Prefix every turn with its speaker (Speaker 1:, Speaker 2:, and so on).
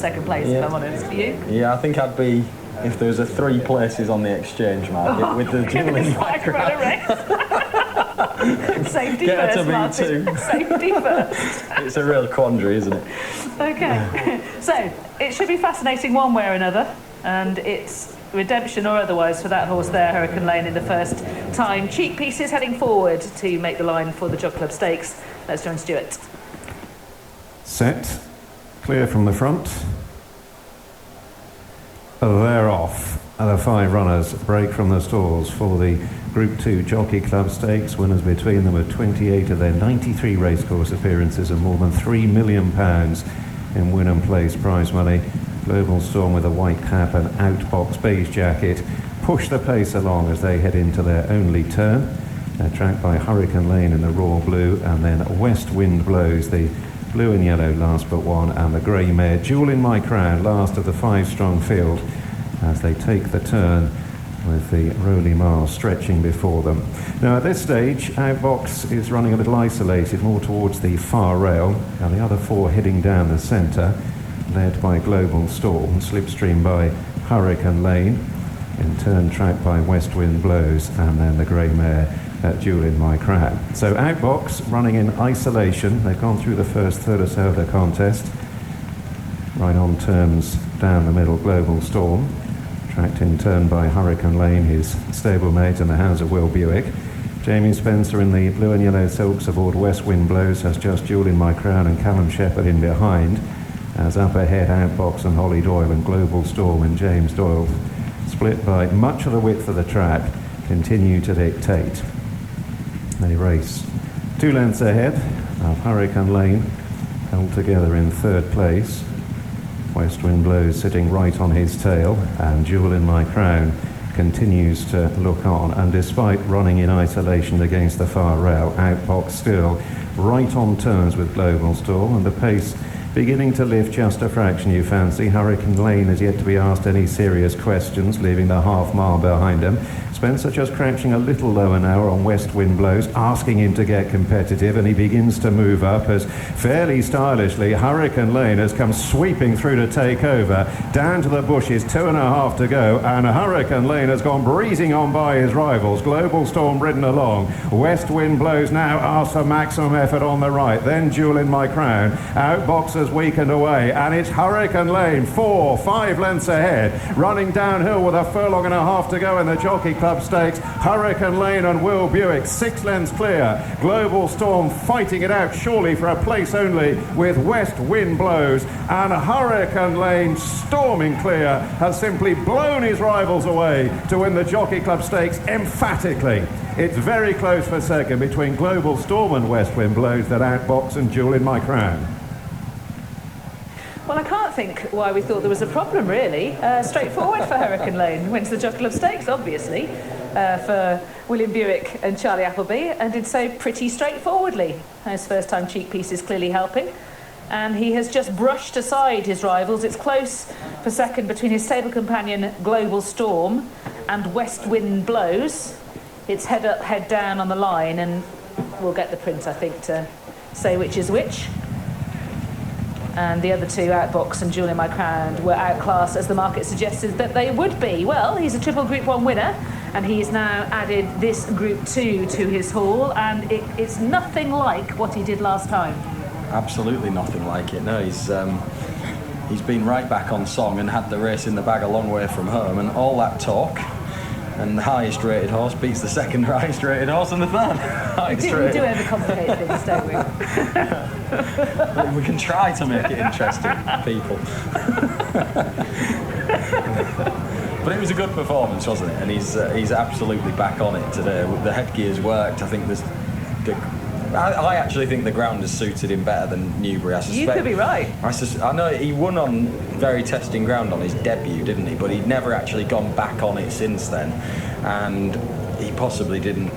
Speaker 1: second place, if I'm honest. You?
Speaker 2: Yeah, I think I'd be, if there was a 3 places on the exchange market with the dueling
Speaker 1: Safety
Speaker 2: Get
Speaker 1: first,
Speaker 2: to
Speaker 1: Martin.
Speaker 2: B2.
Speaker 1: Safety first.
Speaker 2: It's a real quandary, isn't it?
Speaker 1: Okay, so it should be fascinating one way or another, and it's redemption or otherwise for that horse there, Hurricane Lane, in the first time. Cheek pieces heading forward to make the line for the Jockey Club Stakes. Let's join Stuart.
Speaker 3: Set, clear from the front. They're off. The 5 runners break from the stalls for the Group 2 Jockey Club Stakes. Winners between them are 28 of their 93 racecourse appearances and more than £3 million in win and place prize money. Global Storm with a white cap and outbox beige jacket push the pace along as they head into their only turn. They're tracked by Hurricane Lane in the raw blue, and then West Wind Blows, the blue and yellow last but one, and the grey mare Jewel in My Crown, last of the 5-strong field, as they take the turn with the Roly Mars stretching before them. Now at this stage, Outbox is running a little isolated, more towards the far rail, and the other 4 heading down the centre, led by Global Storm, slipstream by Hurricane Lane, in turn tracked by West Wind Blows, and then the grey mare Jewel in My Crown. So Outbox running in isolation. They've gone through the first third or so of the contest. Right on terms down the middle, Global Storm, tracked in turn by Hurricane Lane, his stablemate, and the hounds of Will Buick. Jamie Spencer in the blue and yellow silks aboard West Wind Blows has just Jewel in My Crown and Callum Shepherd in behind, as up ahead Outbox and Holly Doyle and Global Storm and James Doyle, split by much of the width of the track, continue to dictate. They race 2 lengths ahead of Hurricane Lane, held together in 3rd place. West Wind Blows sitting right on his tail, and Jewel in My Crown continues to look on, and despite running in isolation against the far rail, Outbox still right on terms with Global Storm, and the pace beginning to lift just a fraction, you fancy. Hurricane Lane has yet to be asked any serious questions, leaving the half mile behind him. Spencer just crouching a little lower now on West Wind Blows, asking him to get competitive, and he begins to move up as fairly stylishly Hurricane Lane has come sweeping through to take over. Down to the bushes, 2.5 to go, and Hurricane Lane has gone breezing on by his rivals. Global Storm ridden along. West Wind Blows now asks for maximum effort on the right, then Jewel in My Crown. Outbox has weakened away, and it's Hurricane Lane 4-5 lengths ahead, running downhill with a furlong and a half to go in the Jockey Club Stakes. Hurricane Lane and Will Buick 6 lengths clear. Global Storm fighting it out surely for a place only with West Wind Blows, and Hurricane Lane storming clear has simply blown his rivals away to win the Jockey Club Stakes emphatically. It's very close for second between Global Storm and West Wind Blows, that Outbox and Jewel in My Crown.
Speaker 1: Well, I can't think why we thought there was a problem, really. Straightforward for Hurricane Lane. Went to the Jockey Club Stakes, obviously, for William Buick and Charlie Appleby, and did so pretty straightforwardly. His first-time cheek piece is clearly helping, and he has just brushed aside his rivals. It's close for second between his stable companion Global Storm and West Wind Blows. It's head up, head down on the line, and we'll get the print, I think, to say which is which. And the other 2, Outbox and Jewel in My Crown, were outclassed, as the market suggested that they would be. Well, he's a triple Group 1 winner, and he's now added this Group 2 to his haul, and it's nothing like what he did last time.
Speaker 2: Absolutely nothing like it. No, he's been right back on song and had the race in the bag a long way from home, and all that talk, and the highest rated horse beats the second highest rated horse and the third highest rated.
Speaker 1: We do overcomplicate things, don't we?
Speaker 2: We can try to make it interesting, people. But it was a good performance, wasn't it? And he's absolutely back on it today. The headgear's worked. I think I actually think the ground has suited him better than Newbury.
Speaker 1: You could be right.
Speaker 2: I know he won on very testing ground on his debut, didn't he? But he'd never actually gone back on it since then, and he possibly didn't